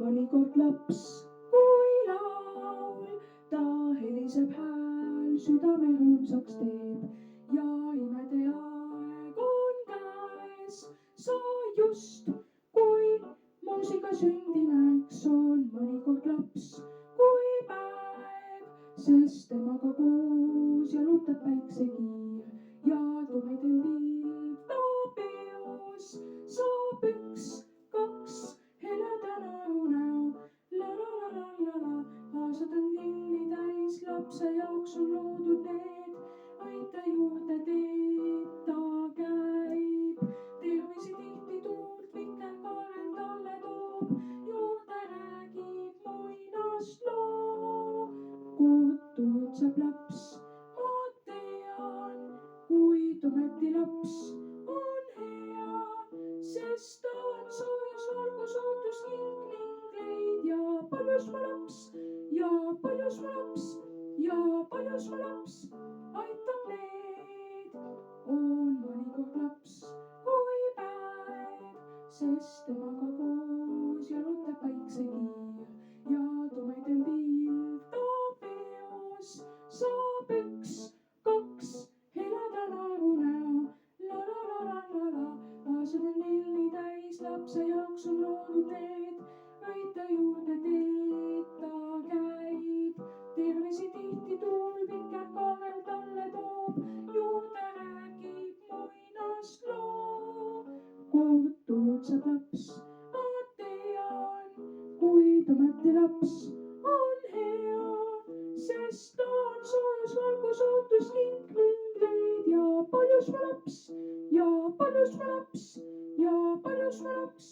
mõnikord laps kui laul, ta heliseb hääl, südame rõõmsaks teeb ja imede aeg on käes. Sa just kui muusika sündineks on mõnikord laps kui päev, sest temaga koos jalutab päiksekiir ja tumedel viildab eos. Saab üks, kaks heleda naerunäo, la la la la la la. Aastad on lilli täis, lapse jaoks on loodud need, õite juurde teed ta käib. Tervisi tihti tuult vikerkaarel talle toob, juurde räägib muinasloo. Kord tuutseb laps, ma tean, kuid ometi laps on hea, sest ta on soojus, valgus, ootuskink ning leid ja paljus mu laps ja paljus mu laps ja paljus mu laps aitab neid. On mõnikord laps kui päev, sest temaga koos jalutab päiksekiir ja tumedel viildab eos. Saab üks, kaks heleda naerunäo, la la la la la la. Aastad on lilli täis, lapse jaoks on loodud need, õite juurde teed ta käib. Tervisi tihti tuul vikerkaarel talle toob, juurde räägib muinasloo. Kord tuutseb laps, ma tean, kuid ometi laps on hea, sest ta on soojus, valgus, ootuskink ning leid ja paljus mu laps ja paljus mu laps ja paljus mu laps